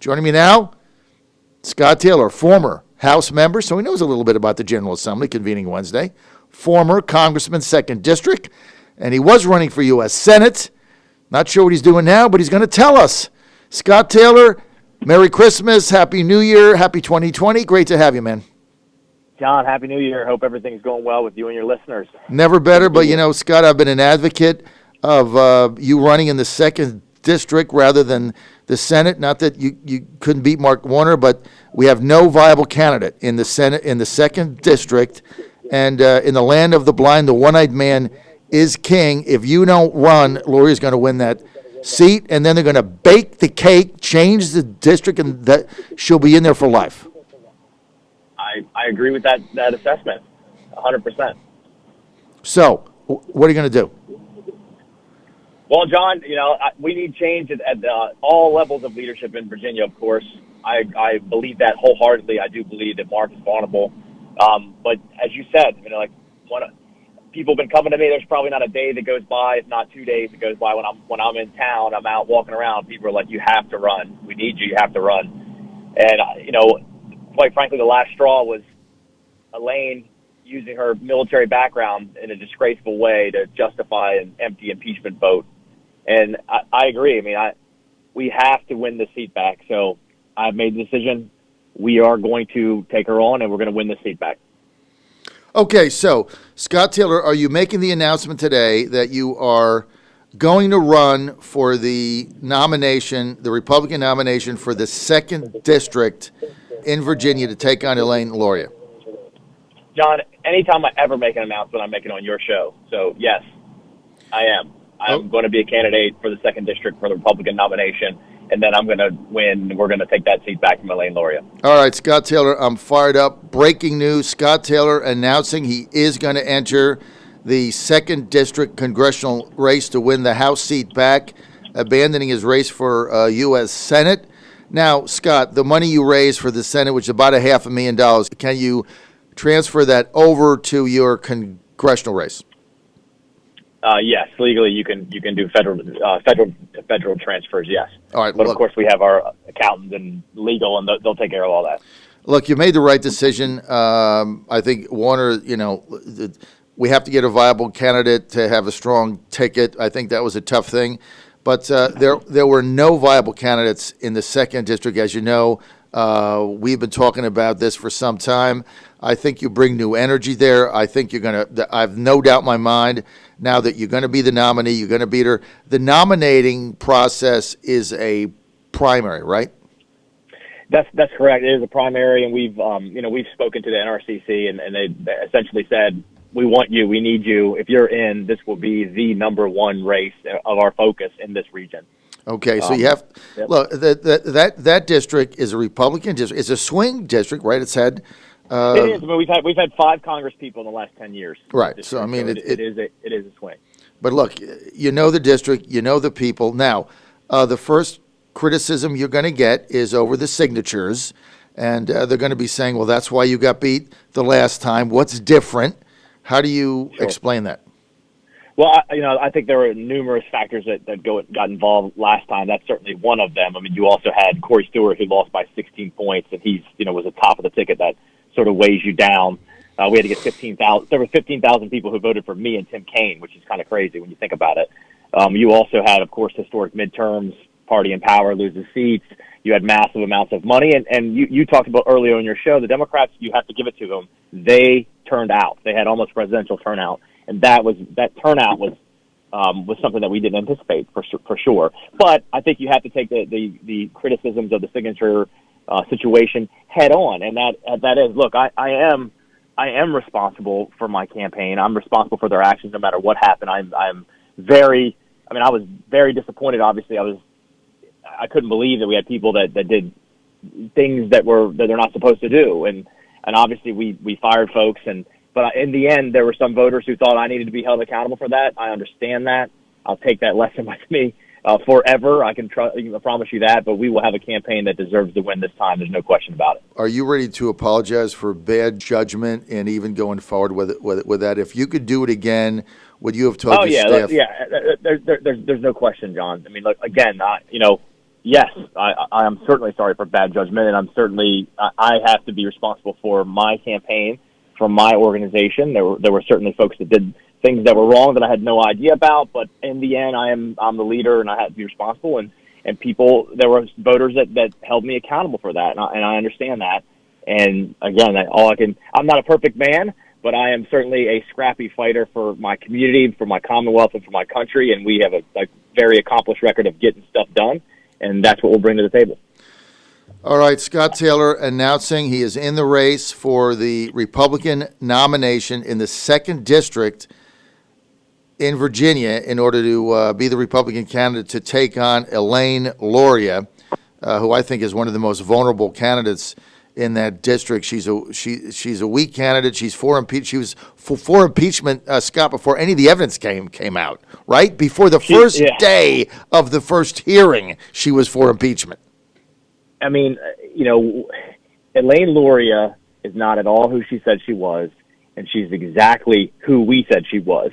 Joining me now, Scott Taylor, former House member, so he knows a little bit about the General Assembly convening Wednesday, former Congressman, 2nd District, and he was running for U.S. Senate. Not sure what he's doing now, but he's going to tell us. Scott Taylor, Merry Christmas, Happy New Year, Happy 2020. Great to have you, man. John, Happy New Year. Hope everything's going well with you and your listeners. Never better, but, Scott, I've been an advocate of you running in the 2nd District rather than the Senate. Not that you couldn't beat Mark Warner, but we have no viable candidate in the Senate, in the 2nd District. And in the land of the blind, the one-eyed man is king. If you don't run, Lauria's going to win that seat, and then they're going to bake the cake, change the district, and that she'll be in there for life. I agree with that assessment, 100%. So, what are you going to do? Well, John, we need change at all levels of leadership in Virginia, of course. I believe that wholeheartedly. I do believe that Mark is vulnerable. But as you said, people have been coming to me. There's probably not a day that goes by, if not 2 days that goes by when I'm in town, I'm out walking around. People are like, "You have to run. We need you. You have to run." And quite frankly, the last straw was Elaine using her military background in a disgraceful way to justify an empty impeachment vote. And I agree. We have to win the seat back. So I've made the decision. We are going to take her on, and we're going to win the seat back. Okay, so, Scott Taylor, are you making the announcement today that you are going to run for the nomination, the Republican nomination for the 2nd District in Virginia to take on Elaine and Lauria? John, anytime I ever make an announcement, I'm making it on your show. So, yes, I am. I'm going to be a candidate for the 2nd District for the Republican nomination, and then I'm going to win. We're going to take that seat back from Elaine Lauria. All right, Scott Taylor, I'm fired up. Breaking news, Scott Taylor announcing he is going to enter the 2nd District congressional race to win the House seat back, abandoning his race for U.S. Senate. Now, Scott, the money you raised for the Senate, which is about $500,000, can you transfer that over to your congressional race? Yes, legally you can do federal transfers. Yes. All right, but of course we have our accountants and legal, and they'll take care of all that. Look, you made the right decision. I think Warner, we have to get a viable candidate to have a strong ticket. I think that was a tough thing, but there were no viable candidates in the 2nd District, as you know. We've been talking about this for some time. I think you bring new energy there. I think you're going to, I have no doubt in my mind now that you're going to be the nominee, you're going to beat her. The nominating process is a primary, right? That's correct. It is a primary, and we've spoken to the NRCC, and they essentially said, we want you, we need you. If you're in, this will be the number one race of our focus in this region. Okay, so you have look that district is a Republican district. It's a swing district, right? It's had it is. But we've had 5 Congress people in the last 10 years. Right. So it is a swing. But look, you know the district, you know the people. Now, the first criticism you're going to get is over the signatures, and they're going to be saying, "Well, that's why you got beat the last time. What's different?" How do you explain that? Well, I think there were numerous factors that got involved last time. That's certainly one of them. You also had Corey Stewart, who lost by 16 points, and he's, was the top of the ticket that sort of weighs you down. We had to get 15,000. There were 15,000 people who voted for me and Tim Kaine, which is kind of crazy when you think about it. You also had, of course, historic midterms. Party in power loses seats. You had massive amounts of money, and you talked about earlier in your show, the Democrats, you have to give it to them. They turned out. They had almost presidential turnout. And that turnout was something that we didn't anticipate for sure. But I think you have to take the criticisms of the signature situation head on, and that is, look, I am responsible for my campaign. I'm responsible for their actions, no matter what happened. I was very disappointed. Obviously, I couldn't believe that we had people that did things that they're not supposed to do, and obviously we fired folks But in the end, there were some voters who thought I needed to be held accountable for that. I understand that. I'll take that lesson with me forever. I can promise you that. But we will have a campaign that deserves to win this time. There's no question about it. Are you ready to apologize for bad judgment and even going forward with that? If you could do it again, would you have told your staff? There's no question, John. Look, again, yes, I am certainly sorry for bad judgment, and I have to be responsible for my campaign, from my organization. There were certainly folks that did things that were wrong that I had no idea about, but in the end, I'm the leader, and I had to be responsible. And there were voters that held me accountable for that, and I understand that. And again, I'm not a perfect man, but I am certainly a scrappy fighter for my community, for my Commonwealth, and for my country. And we have a very accomplished record of getting stuff done, and that's what we'll bring to the table. All right, Scott Taylor announcing he is in the race for the Republican nomination in the 2nd District in Virginia in order to be the Republican candidate to take on Elaine Lauria, who I think is one of the most vulnerable candidates in that district. She's a weak candidate. She was for impeachment, Scott, before any of the evidence came out, right? Before the first day of the first hearing, she was for impeachment. I mean, Elaine Lauria is not at all who she said she was, and she's exactly who we said she was.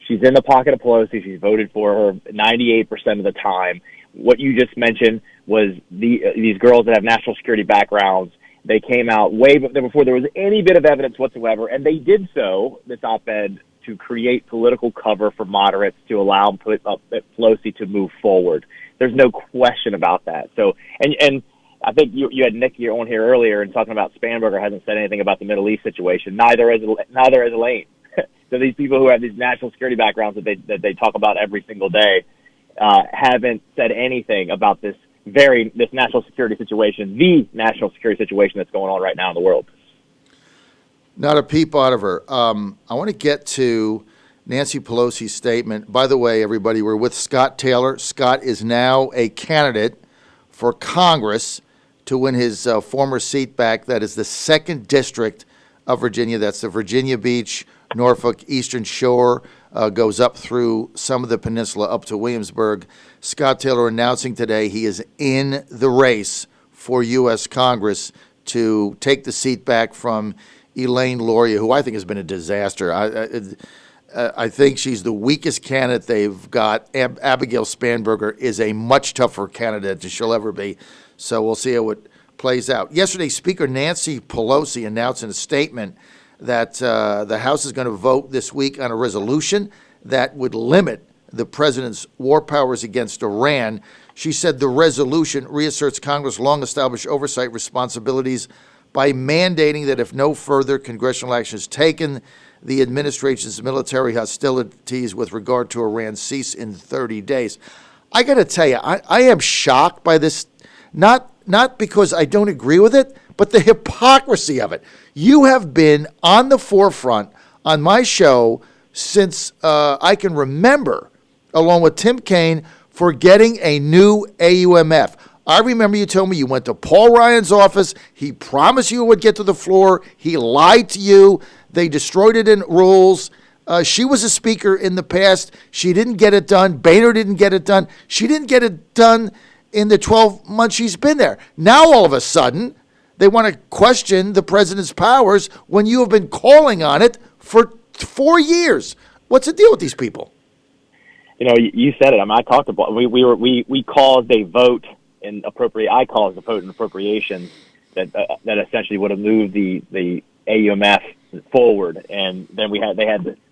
She's in the pocket of Pelosi. She's voted for her 98% of the time. What you just mentioned was these girls that have national security backgrounds. They came out way before there was any bit of evidence whatsoever, and they did so, this op-ed, to create political cover for moderates to allow Pelosi to move forward. There's no question about that. So, and I think you had Nick on here earlier and talking about Spanberger hasn't said anything about the Middle East situation. Neither has Elaine. So these people who have these national security backgrounds that they talk about every single day haven't said anything about this national security situation, the national security situation that's going on right now in the world. Not a peep out of her. I want to get to Nancy Pelosi's statement. By the way, everybody, we're with Scott Taylor. Scott is now a candidate for Congress to win his former seat back. That is the 2nd District of Virginia. That's the Virginia Beach, Norfolk, Eastern Shore, goes up through some of the peninsula up to Williamsburg. Scott Taylor announcing today he is in the race for U.S. Congress to take the seat back from Elaine Lauria, who I think has been a disaster. I think she's the weakest candidate they've got. Abigail Spanberger is a much tougher candidate than she'll ever be. So we'll see how it plays out. Yesterday, Speaker Nancy Pelosi announced in a statement that the House is going to vote this week on a resolution that would limit the president's war powers against Iran. She said the resolution reasserts Congress' long-established oversight responsibilities by mandating that if no further congressional action is taken, the administration's military hostilities with regard to Iran cease in 30 days. I got to tell you, I am shocked by this, not because I don't agree with it, but the hypocrisy of it. You have been on the forefront on my show since I can remember, along with Tim Kaine, for getting a new AUMF. I remember you told me you went to Paul Ryan's office. He promised you would get to the floor. He lied to you. They destroyed it in rules. She was a speaker in the past. She didn't get it done. Boehner didn't get it done. She didn't get it done in the 12 months she's been there. Now, all of a sudden, they want to question the president's powers when you have been calling on it for 4 years. What's the deal with these people? You said it. I mean, I talked about we caused a vote in I caused a vote in appropriations that essentially would have moved the AUMF forward, and then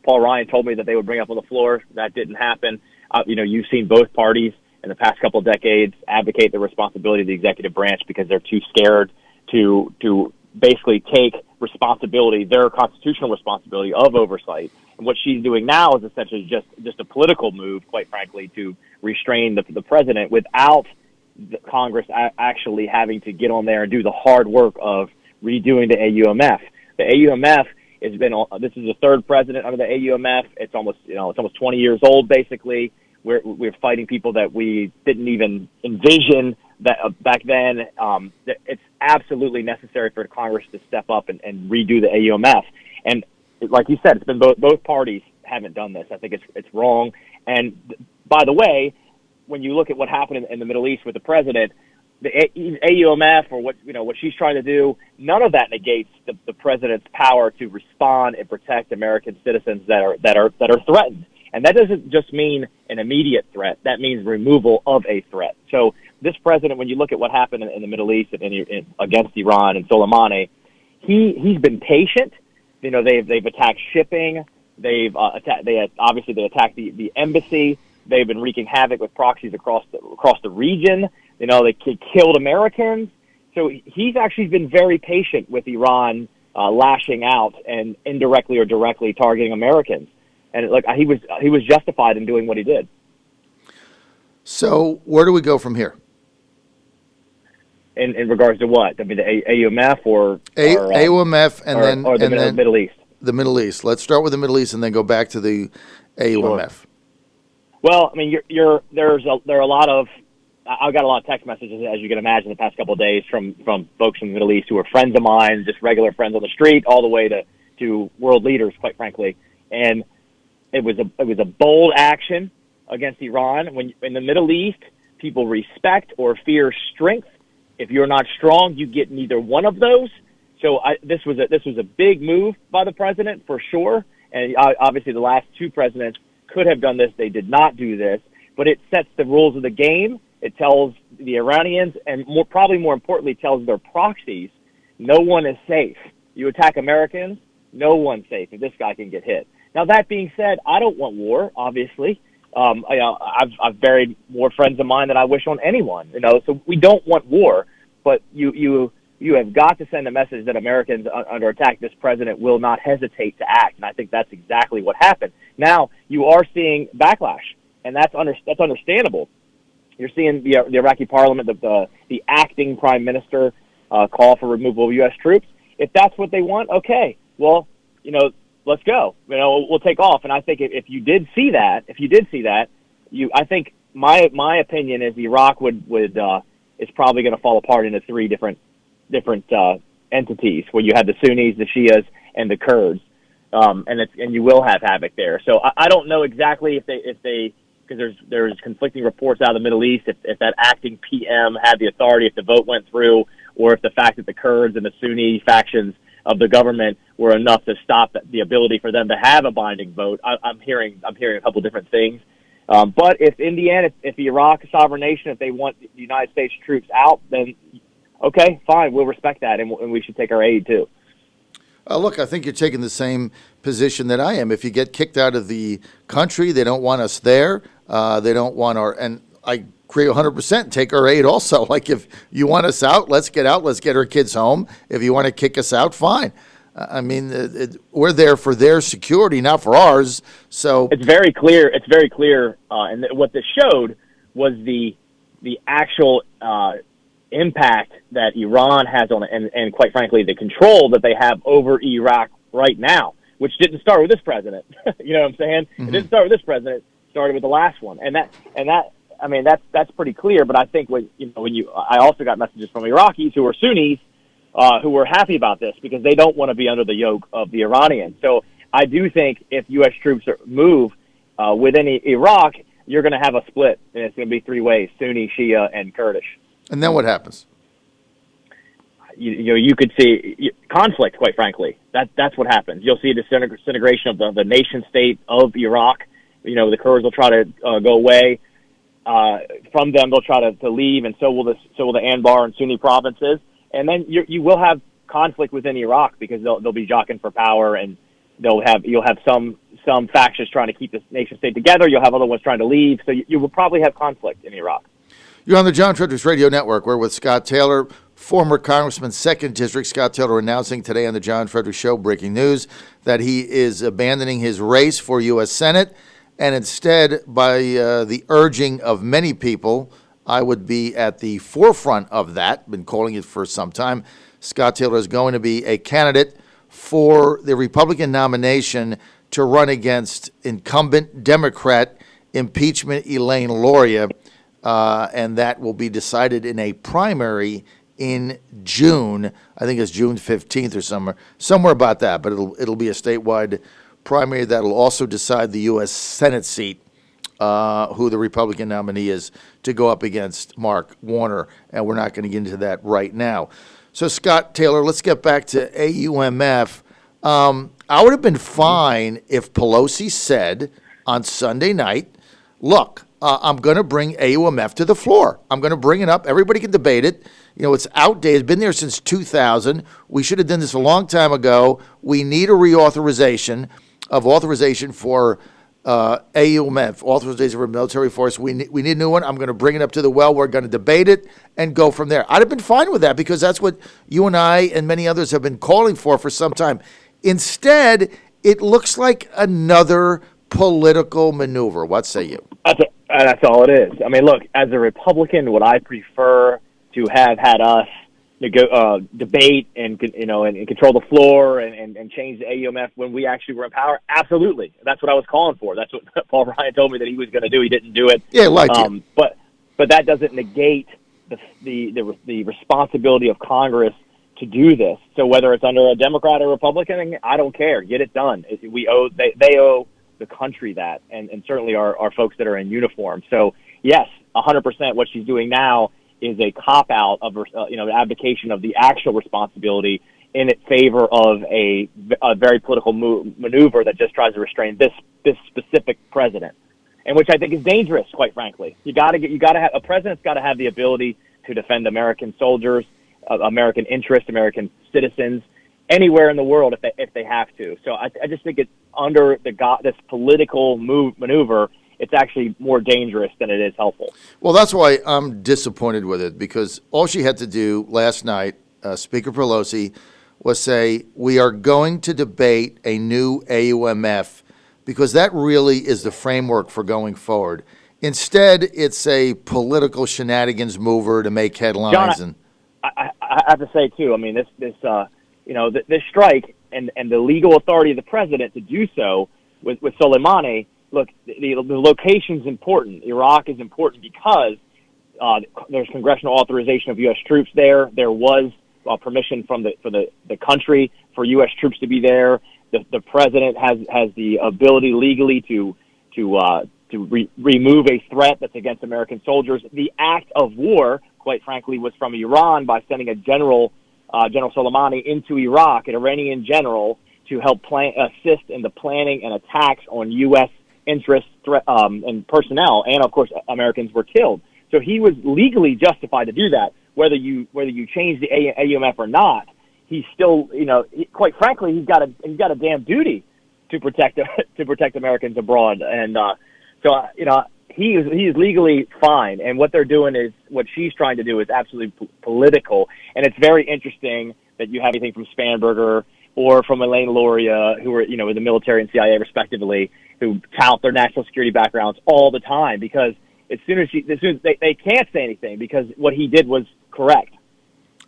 Paul Ryan told me that they would bring it up on the floor. That didn't happen. You've seen both parties in the past couple of decades advocate the responsibility of the executive branch because they're too scared to basically take responsibility, their constitutional responsibility of oversight. And what she's doing now is essentially just a political move, quite frankly, to restrain the president without the Congress actually having to get on there and do the hard work of redoing the AUMF. The AUMF has been, this is the third president under the AUMF. It's almost 20 years old, basically. We're fighting people that we didn't even envision that back then. It's absolutely necessary for Congress to step up and redo the AUMF. And like you said, it's been both parties haven't done this. I think it's wrong. And by the way, when you look at what happened in the Middle East with the president, the AUMF or what she's trying to do, none of that negates the president's power to respond and protect American citizens that are threatened. And that doesn't just mean an immediate threat. That means removal of a threat. So this president, when you look at what happened in the Middle East and against Iran and Soleimani, he's been patient. You know, they've attacked shipping. They've attacked the embassy. They've been wreaking havoc with proxies across the region. You know, they killed Americans. So he's actually been very patient with Iran lashing out and indirectly or directly targeting Americans. And he was justified in doing what he did. So where do we go from here? In regards to what? I mean, the AUMF or AUMF and the Middle East. The Middle East. Let's start with the Middle East and then go back to the AUMF. Sure. Well, I mean, there are a lot of. I've got a lot of text messages, as you can imagine, the past couple of days from folks from the Middle East who are friends of mine, just regular friends on the street, all the way to world leaders, quite frankly. And it was a bold action against Iran. When in the Middle East, people respect or fear strength. If you're not strong, you get neither one of those. So this was a big move by the president for sure. And obviously, the last two presidents could have done this. They did not do this, but it sets the rules of the game. It tells the Iranians, and probably more importantly, tells their proxies, no one is safe. You attack Americans, no one's safe, and this guy can get hit. Now, that being said, I don't want war, obviously. I've buried more friends of mine than I wish on anyone, so we don't want war, but you have got to send a message that Americans under attack, this president will not hesitate to act, and I think that's exactly what happened. Now, you are seeing backlash, and that's understandable. You're seeing the Iraqi parliament, the acting prime minister call for removal of U.S. troops. If that's what they want, okay, well, let's go. We'll take off. And I think if you did see that, I think my opinion is Iraq is probably going to fall apart into three different entities, where you have the Sunnis, the Shias, and the Kurds, and you will have havoc there. So I don't know exactly if they because there's conflicting reports out of the Middle East if that acting PM had the authority, if the vote went through, or if the fact that the Kurds and the Sunni factions of the government were enough to stop the ability for them to have a binding vote. I'm hearing a couple different things. But if in the end, if Iraq, a sovereign nation, if they want the United States troops out, then okay, fine, we'll respect that, and we should take our aid too. Look, I think you're taking the same position that I am. If you get kicked out of the country, they don't want us there. They don't want and I agree 100%, take our aid also. Like, if you want us out, let's get out. Let's get our kids home. If you want to kick us out, fine. I mean, we're there for their security, not for ours. So it's very clear. It's very clear. And what this showed was the actual impact that Iran has on it, and quite frankly, the control that they have over Iraq right now, which didn't start with this president. You know what I'm saying? Mm-hmm. It didn't start with this president. It started with the last one, and that. I mean, that's pretty clear. But I think I also got messages from Iraqis who are Sunnis who were happy about this because they don't want to be under the yoke of the Iranians. So I do think if U.S. troops move within Iraq, you're going to have a split, and it's going to be three ways: Sunni, Shia, and Kurdish. And then what happens? You could see conflict, quite frankly. That's what happens. You'll see a disintegration of the nation state of Iraq. The Kurds will try to go away from them. They'll try to leave, and so will the Anbar and Sunni provinces. And then you will have conflict within Iraq because they'll be jockeying for power, and you'll have some factions trying to keep the nation state together. You'll have other ones trying to leave. So you will probably have conflict in Iraq. You're on the John Fredericks Radio Network. We're with Scott Taylor, former Congressman, 2nd District. Scott Taylor announcing today on the John Fredericks Show, breaking news, that he is abandoning his race for U.S. Senate, and instead, by the urging of many people, I would be at the forefront of that, been calling it for some time. Scott Taylor is going to be a candidate for the Republican nomination to run against incumbent Democrat impeachment Elaine Lauria. And that will be decided in a primary in June. I think it's June 15th or somewhere about that. But it'll be a statewide primary that'll also decide the U.S. Senate seat, who the Republican nominee is to go up against Mark Warner. And we're not going to get into that right now. So, Scott Taylor, let's get back to AUMF. I would have been fine if Pelosi said, on Sunday night, look, I'm going to bring AUMF to the floor. I'm going to bring it up. Everybody can debate it. It's outdated. It's been there since 2000. We should have done this a long time ago. We need a reauthorization for AUMF, authorization for military force. We need a new one. I'm going to bring it up to the well. We're going to debate it and go from there. I'd have been fine with that because that's what you and I and many others have been calling for some time. Instead, it looks like another political maneuver. What say you? That's all it is. I mean, look, as a Republican, would I prefer to have had us debate and control the floor and change the AUMF when we actually were in power? Absolutely. That's what I was calling for. That's what Paul Ryan told me that he was going to do. He didn't do it. Yeah, you. But that doesn't negate the responsibility of Congress to do this. So whether it's under a Democrat or Republican, I don't care. Get it done. They owe the country that, and certainly our folks that are in uniform. So yes, 100%. What she's doing now is a cop out of an abdication of the actual responsibility in favor of a very political maneuver that just tries to restrain this specific president, and which I think is dangerous. Quite frankly, you got to have a president's got to have the ability to defend American soldiers, American interests, American citizens, anywhere in the world if they have to. So I just think it's under this political maneuver. It's actually more dangerous than it is helpful. Well, that's why I'm disappointed with it, because all she had to do last night, Speaker Pelosi, was say, we are going to debate a new AUMF, because that really is the framework for going forward. Instead, it's a political shenanigans mover to make headlines. John, I have to say, too, I mean, this strike and the legal authority of the president to do so with Soleimani. Look, the location's important. Iraq is important because there's congressional authorization of U.S. troops there. There was permission from the country for U.S. troops to be there. The president has the ability legally to remove a threat that's against American soldiers. The act of war, quite frankly, was from Iran by sending a General Soleimani into Iraq, an Iranian general, to help assist in the planning and attacks on U.S. interests and personnel, and of course Americans were killed. So he was legally justified to do that. Whether you change the AUMF or not, he's still, quite frankly, he's got a damn duty to protect Americans abroad, and he is legally fine. And what they're doing is what she's trying to do is absolutely political, and it's very interesting that you have anything from Spanberger or from Elaine Lauria, who are in the military and CIA respectively, who tout their national security backgrounds all the time, because as soon as they can't say anything because what he did was correct.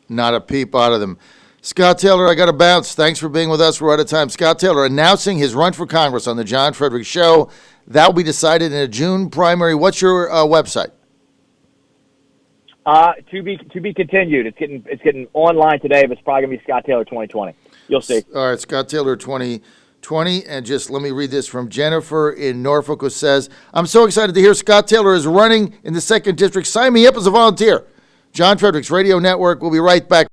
Not a peep out of them. Scott Taylor, I got to bounce. Thanks for being with us. We're out of time. Scott Taylor announcing his run for Congress on the John Fredericks Show. That will be decided in a June primary. What's your website? To be continued. It's getting online today, but it's probably gonna be Scott Taylor 2020. You'll see. All right, Scott Taylor 2020, and just let me read this from Jennifer in Norfolk, who says, I'm so excited to hear Scott Taylor is running in the 2nd District. Sign me up as a volunteer. John Fredericks Radio Network. We'll be right back.